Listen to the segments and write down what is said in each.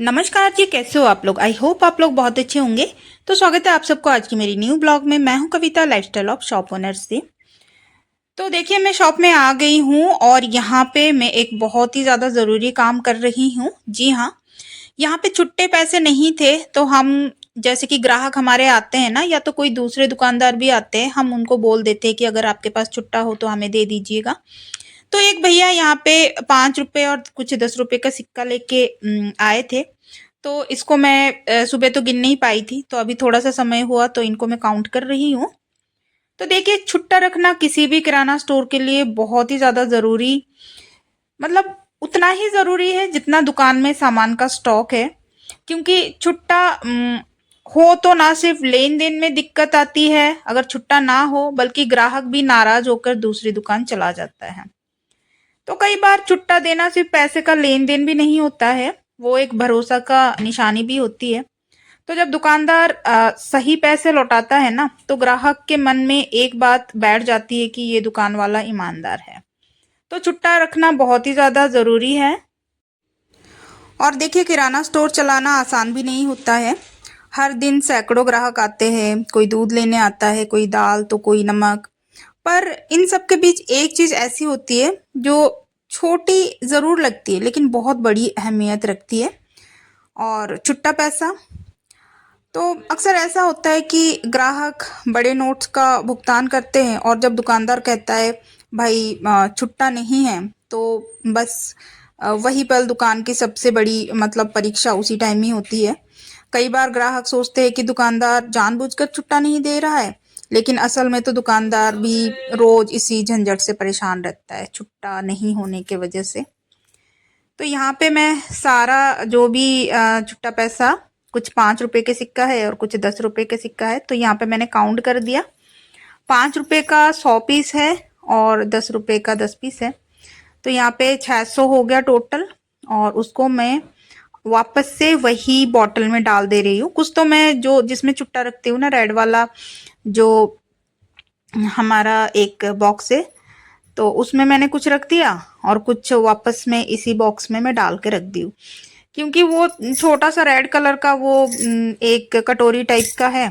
नमस्कार जी, कैसे हो आप लोग। आई होप आप लोग बहुत अच्छे होंगे। तो स्वागत है आप सबको आज की मेरी न्यू ब्लॉग में। मैं हूं कविता, लाइफस्टाइल ऑफ शॉप ओनर्स से। तो देखिए, मैं शॉप में आ गई हूं और यहाँ पे मैं एक बहुत ही ज़्यादा ज़रूरी काम कर रही हूँ। जी हाँ, यहाँ पे छुट्टे पैसे नहीं थे तो हम, जैसे कि ग्राहक हमारे आते हैं ना, या तो कोई दूसरे दुकानदार भी आते हैं, हम उनको बोल देते हैं कि अगर आपके पास छुट्टा हो तो हमें दे दीजिएगा। तो एक भैया यहाँ पे 5 रुपए और कुछ 10 रुपए का सिक्का लेके आए थे। तो इसको मैं सुबह तो गिन नहीं पाई थी, तो अभी थोड़ा सा समय हुआ तो इनको मैं काउंट कर रही हूँ। तो देखिए, छुट्टा रखना किसी भी किराना स्टोर के लिए बहुत ही ज़्यादा ज़रूरी, मतलब उतना ही ज़रूरी है जितना दुकान में सामान का स्टॉक है। क्योंकि छुट्टा हो तो ना सिर्फ लेन देन में दिक्कत आती है अगर छुट्टा ना हो, बल्कि ग्राहक भी नाराज होकर दूसरी दुकान चला जाता है। तो कई बार छुट्टा देना सिर्फ पैसे का लेन देन भी नहीं होता है, वो एक भरोसा का निशानी भी होती है। तो जब दुकानदार सही पैसे लौटाता है ना, तो ग्राहक के मन में एक बात बैठ जाती है कि ये दुकान वाला ईमानदार है। तो छुट्टा रखना बहुत ही ज़्यादा ज़रूरी है। और देखिए, किराना स्टोर चलाना आसान भी नहीं होता है। हर दिन सैकड़ों ग्राहक आते हैं, कोई दूध लेने आता है, कोई दाल तो कोई नमक। पर इन सब के बीच एक चीज़ ऐसी होती है जो छोटी ज़रूर लगती है लेकिन बहुत बड़ी अहमियत रखती है, और छुट्टा पैसा। तो अक्सर ऐसा होता है कि ग्राहक बड़े नोट्स का भुगतान करते हैं और जब दुकानदार कहता है भाई छुट्टा नहीं है, तो बस वही पल दुकान की सबसे बड़ी मतलब परीक्षा उसी टाइम ही होती है। कई बार ग्राहक सोचते हैं कि दुकानदार जानबूझकर छुट्टा नहीं दे रहा है, लेकिन असल में तो दुकानदार भी रोज इसी झंझट से परेशान रहता है, छुट्टा नहीं होने के वजह से। तो यहाँ पे मैं सारा जो भी छुट्टा पैसा, कुछ 5 रुपए के सिक्का है और कुछ 10 रुपए के सिक्का है, तो यहाँ पे मैंने काउंट कर दिया। 5 रुपए का 100 पीस है और 10 रुपए का 10 पीस है। तो यहाँ पे 600 हो गया टोटल, और उसको मैं वापस से वही बॉटल में डाल दे रही हूँ। कुछ तो मैं जो जिसमें छुट्टा रखती हूँ ना, रेड वाला जो हमारा एक बॉक्स है, तो उसमें मैंने कुछ रख दिया और कुछ वापस में इसी बॉक्स में मैं डाल के रख दी हूँ। क्योंकि वो छोटा सा रेड कलर का वो एक कटोरी टाइप का है,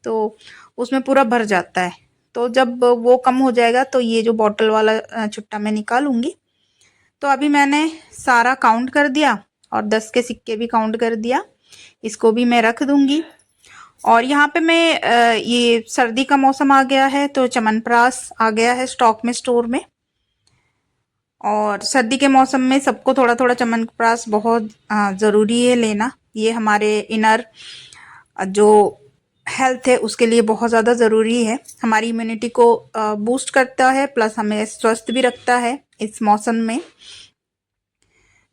तो उसमें पूरा भर जाता है। तो जब वो कम हो जाएगा तो ये जो बॉटल वाला छुट्टा मैं निकालूंगी। तो अभी मैंने सारा काउंट कर दिया और 10 के सिक्के भी काउंट कर दिया, इसको भी मैं रख दूंगी। और यहाँ पे मैं ये सर्दी का मौसम आ गया है तो च्यवनप्राश आ गया है स्टॉक में स्टोर में, और सर्दी के मौसम में सबको थोड़ा थोड़ा च्यवनप्राश बहुत ज़रूरी है लेना। ये हमारे इनर जो हेल्थ है उसके लिए बहुत ज़्यादा ज़रूरी है, हमारी इम्यूनिटी को बूस्ट करता है, प्लस हमें स्वस्थ भी रखता है इस मौसम में।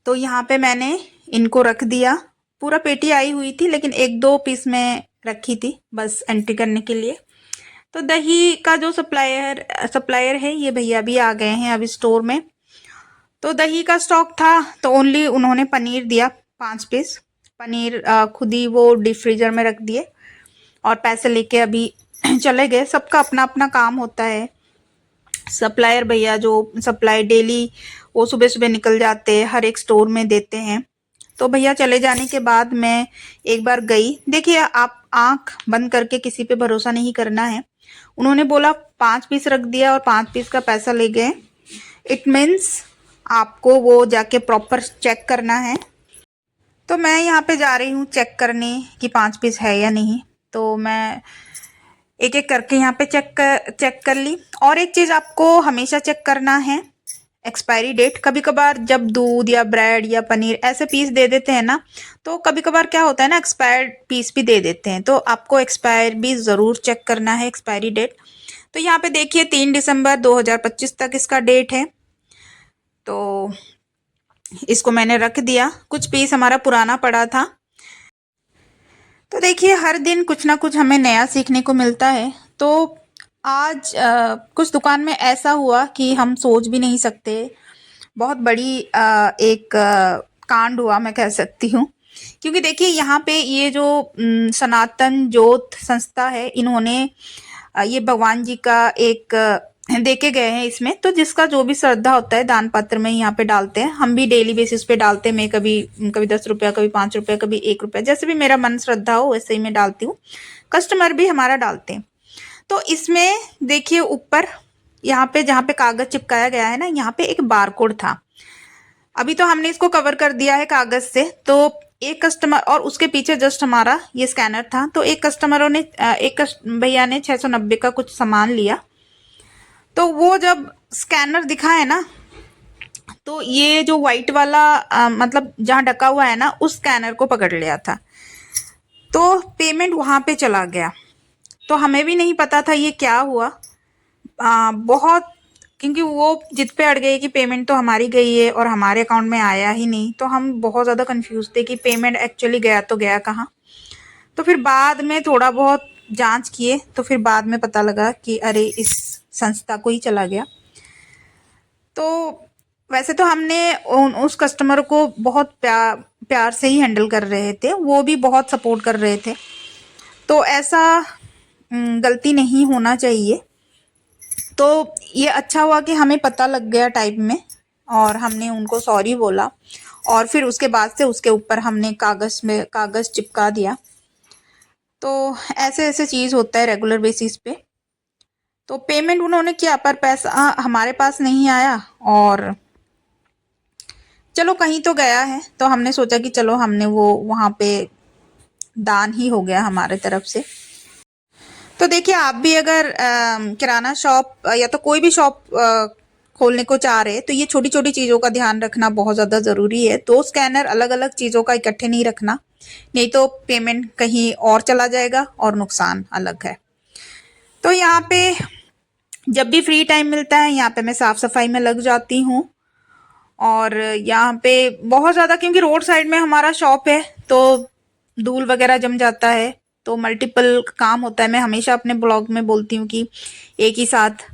तो यहाँ पे मैंने इनको रख दिया। पूरा पेटी आई हुई थी लेकिन एक दो पीस में रखी थी बस एंट्री करने के लिए। तो दही का जो सप्लायर है, ये भैया भी आ गए हैं अभी स्टोर में। तो दही का स्टॉक था तो ओनली उन्होंने पनीर दिया, 5 पीस पनीर खुद ही वो डीप फ्रीजर में रख दिए और पैसे लेके अभी चले गए। सबका अपना अपना काम होता है। सप्लायर भैया जो सप्लाई डेली वो सुबह सुबह निकल जाते हैं, हर एक स्टोर में देते हैं। तो भैया चले जाने के बाद मैं एक बार गई। देखिए, आप आंख बंद करके किसी पे भरोसा नहीं करना है। उन्होंने बोला 5 पीस रख दिया और 5 पीस का पैसा ले गए, इट मीन्स आपको वो जाके प्रॉपर चेक करना है। तो मैं यहाँ पे जा रही हूँ चेक करने कि 5 पीस है या नहीं। तो मैं एक एक करके यहाँ पे चेक कर ली। और एक चीज़ आपको हमेशा चेक करना है, एक्सपायरी डेट। कभी कभार जब दूध या ब्रेड या पनीर ऐसे पीस दे देते हैं ना, तो कभी कभार क्या होता है ना, एक्सपायर्ड पीस भी दे देते हैं। तो आपको एक्सपायर भी ज़रूर चेक करना है, एक्सपायरी डेट। तो यहाँ पे देखिए 3 दिसंबर 2025 तक इसका डेट है। तो इसको मैंने रख दिया। कुछ पीस हमारा पुराना पड़ा था। तो देखिए, हर दिन कुछ ना कुछ हमें नया सीखने को मिलता है। तो आज कुछ दुकान में ऐसा हुआ कि हम सोच भी नहीं सकते, बहुत बड़ी एक कांड हुआ मैं कह सकती हूँ। क्योंकि देखिए, यहाँ पे ये जो सनातन ज्योत संस्था है, इन्होंने ये भगवान जी का एक देके गए हैं इसमें। तो जिसका जो भी श्रद्धा होता है दान पात्र में यहाँ पे डालते हैं। हम भी डेली बेसिस पे डालते हैं। मैं कभी कभी 10 रुपया, कभी 5 रुपया, कभी 1 रुपया, जैसे भी मेरा मन श्रद्धा हो वैसे ही मैं डालती हूँ। कस्टमर भी हमारा डालते हैं। तो इसमें देखिए ऊपर यहाँ पे जहाँ पे कागज चिपकाया गया है ना, यहाँ पे एक बारकोड था। अभी तो हमने इसको कवर कर दिया है कागज से। तो एक कस्टमर और उसके पीछे जस्ट हमारा ये स्कैनर था। तो एक कस्टमरों ने भैया ने 690 का कुछ सामान लिया। तो वो जब स्कैनर दिखा है ना, तो ये जो व्हाइट वाला मतलब जहाँ ढका हुआ है ना, उस स्कैनर को पकड़ लिया था। तो पेमेंट वहां पे चला गया। तो हमें भी नहीं पता था ये क्या हुआ। बहुत, क्योंकि वो जिद पे अड़ गए कि पेमेंट तो हमारी गई है और हमारे अकाउंट में आया ही नहीं। तो हम बहुत ज़्यादा कंफ्यूज थे कि पेमेंट एक्चुअली गया तो गया कहाँ। तो फिर बाद में थोड़ा बहुत जांच किए तो फिर बाद में पता लगा कि अरे इस संस्था को ही चला गया। तो वैसे तो हमने उस कस्टमर को बहुत प्यार से ही हैंडल कर रहे थे। वो भी बहुत सपोर्ट कर रहे थे। तो ऐसा गलती नहीं होना चाहिए। तो ये अच्छा हुआ कि हमें पता लग गया टाइम में और हमने उनको सॉरी बोला। और फिर उसके बाद से उसके ऊपर हमने कागज़ चिपका दिया। तो ऐसे ऐसे चीज़ होता है रेगुलर बेसिस पे। तो पेमेंट उन्होंने किया पर पैसा हमारे पास नहीं आया। और चलो कहीं तो गया है। तो हमने सोचा कि चलो हमने वो वहाँ पे दान ही हो गया हमारे तरफ से। तो देखिए आप भी अगर किराना शॉप या तो कोई भी शॉप खोलने को चाह रहे हैं तो ये छोटी छोटी चीज़ों का ध्यान रखना बहुत ज़्यादा ज़रूरी है। दो स्कैनर अलग अलग चीज़ों का इकट्ठे नहीं रखना, नहीं तो पेमेंट कहीं और चला जाएगा और नुकसान अलग है। तो यहाँ पे जब भी फ्री टाइम मिलता है यहाँ पे मैं साफ़ सफाई में लग जाती हूँ। और यहाँ पे बहुत ज़्यादा, क्योंकि रोड साइड में हमारा शॉप है तो धूल वगैरह जम जाता है। तो मल्टीपल काम होता है। मैं हमेशा अपने ब्लॉग में बोलती हूँ कि एक ही साथ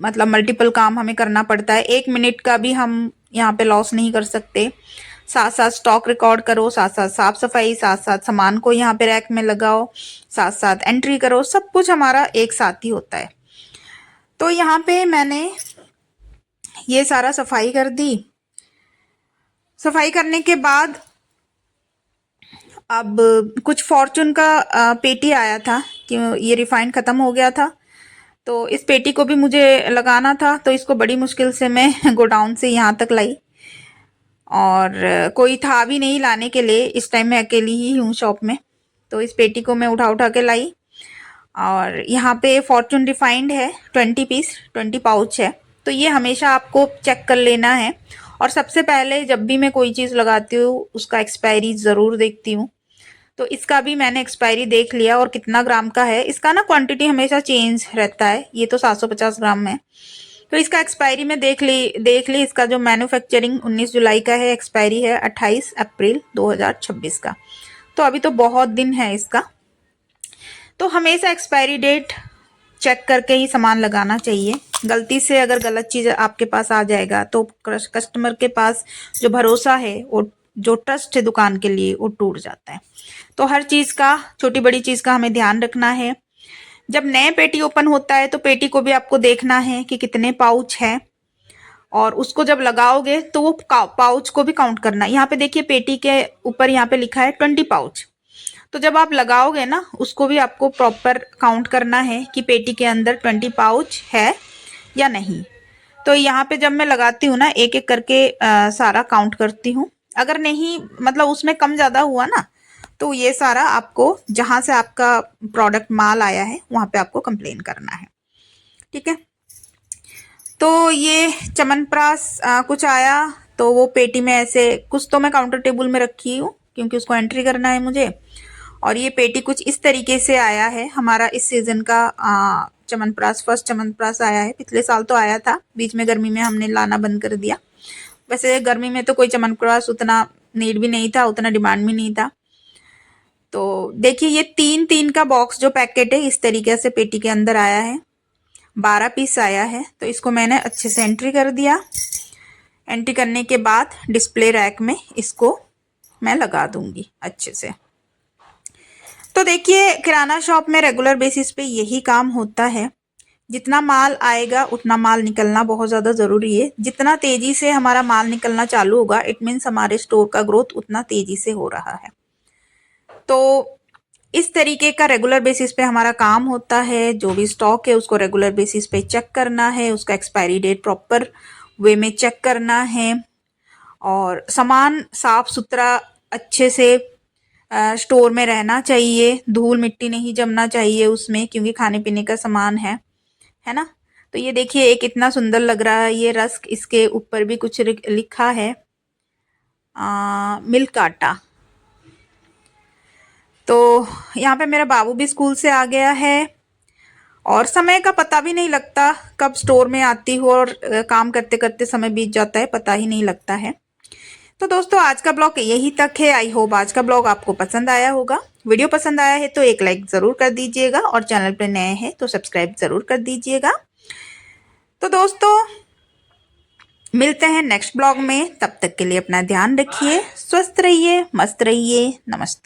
मतलब मल्टीपल काम हमें करना पड़ता है। 1 मिनट का भी हम यहाँ पे लॉस नहीं कर सकते। साथ साथ स्टॉक रिकॉर्ड करो, साथ साथ साफ सफाई, साथ साथ सामान को यहाँ पे रैक में लगाओ, साथ साथ एंट्री करो, सब कुछ हमारा एक साथ ही होता है। तो यहाँ पे मैंने ये सारा सफाई कर दी। सफाई करने के बाद अब कुछ फॉर्चून का पेटी आया था कि ये रिफाइंड ख़त्म हो गया था। तो इस पेटी को भी मुझे लगाना था। तो इसको बड़ी मुश्किल से मैं गोडाउन से यहाँ तक लाई और कोई था भी नहीं लाने के लिए। इस टाइम मैं अकेली ही हूँ शॉप में। तो इस पेटी को मैं उठा उठा के लाई। और यहाँ पे फॉर्चून रिफाइंड है 20 पीस, 20 पाउच है। तो ये हमेशा आपको चेक कर लेना है। और सबसे पहले जब भी मैं कोई चीज़ लगाती हूँ उसका एक्सपायरी ज़रूर देखती हूँ। तो इसका भी मैंने एक्सपायरी देख लिया और कितना ग्राम का है। इसका ना क्वांटिटी हमेशा चेंज रहता है। ये तो 750 ग्राम है। तो इसका एक्सपायरी में देख ली। इसका जो मैन्युफैक्चरिंग 19 जुलाई का है, एक्सपायरी है 28 अप्रैल 2026 का। तो अभी तो बहुत दिन है इसका। तो हमेशा एक्सपायरी डेट चेक करके ही सामान लगाना चाहिए। गलती से अगर गलत चीज़ आपके पास आ जाएगा तो कस्टमर के पास जो भरोसा है, वो जो ट्रस्ट है दुकान के लिए, वो टूट जाता है। तो हर चीज़ का, छोटी बड़ी चीज़ का हमें ध्यान रखना है। जब नए पेटी ओपन होता है तो पेटी को भी आपको देखना है कि कितने पाउच है। और उसको जब लगाओगे तो वो पाउच को भी काउंट करना है। यहाँ पे देखिए पेटी के ऊपर यहाँ पे लिखा है 20 पाउच। तो जब आप लगाओगे ना उसको भी आपको प्रॉपर काउंट करना है कि पेटी के अंदर 20 पाउच है या नहीं। तो यहाँ पे जब मैं लगाती हूँ ना एक एक करके सारा काउंट करती हूँ। अगर नहीं, मतलब उसमें कम ज़्यादा हुआ ना, तो ये सारा आपको जहाँ से आपका प्रोडक्ट माल आया है वहाँ पे आपको कंप्लेन करना है। ठीक है। तो ये च्यवनप्राश कुछ आया। तो वो पेटी में ऐसे कुछ तो मैं काउंटर टेबल में रखी हूँ क्योंकि उसको एंट्री करना है मुझे। और ये पेटी कुछ इस तरीके से आया है। हमारा इस सीजन का च्यवनप्राश फर्स्ट च्यवनप्राश आया है। पिछले साल तो आया था, बीच में गर्मी में हमने लाना बंद कर दिया। वैसे गर्मी में तो कोई च्यवनप्राश उतना नीड भी नहीं था, उतना डिमांड भी नहीं था। तो देखिए ये 3-3 का बॉक्स जो पैकेट है इस तरीके से पेटी के अंदर आया है। 12 पीस आया है। तो इसको मैंने अच्छे से एंट्री कर दिया। एंट्री करने के बाद डिस्प्ले रैक में इसको मैं लगा दूंगी अच्छे से। तो देखिए किराना शॉप में रेगुलर बेसिस पे यही काम होता है। जितना माल आएगा उतना माल निकलना बहुत ज़्यादा ज़रूरी है। जितना तेज़ी से हमारा माल निकलना चालू होगा, इट मीन्स हमारे स्टोर का ग्रोथ उतना तेज़ी से हो रहा है। तो इस तरीके का रेगुलर बेसिस पे हमारा काम होता है। जो भी स्टॉक है उसको रेगुलर बेसिस पे चेक करना है, उसका एक्सपायरी डेट प्रॉपर वे में चेक करना है, और सामान साफ सुथरा अच्छे से स्टोर में रहना चाहिए। धूल मिट्टी नहीं जमना चाहिए उसमें, क्योंकि खाने पीने का सामान है ना। तो ये देखिए, एक इतना सुंदर लग रहा है ये रस्क। इसके ऊपर भी कुछ लिखा है, मिल्क आटा। तो यहाँ पे मेरा बाबू भी स्कूल से आ गया है, और समय का पता भी नहीं लगता कब स्टोर में आती हूँ, और काम करते करते समय बीत जाता है, पता ही नहीं लगता है। तो दोस्तों, आज का ब्लॉग यही तक है। आई होप आज का ब्लॉग आपको पसंद आया होगा। वीडियो पसंद आया है तो एक लाइक ज़रूर कर दीजिएगा, और चैनल पर नए हैं तो सब्सक्राइब ज़रूर कर दीजिएगा। तो दोस्तों, मिलते हैं नेक्स्ट ब्लॉग में। तब तक के लिए अपना ध्यान रखिए, स्वस्थ रहिए, मस्त रहिए। नमस्ते।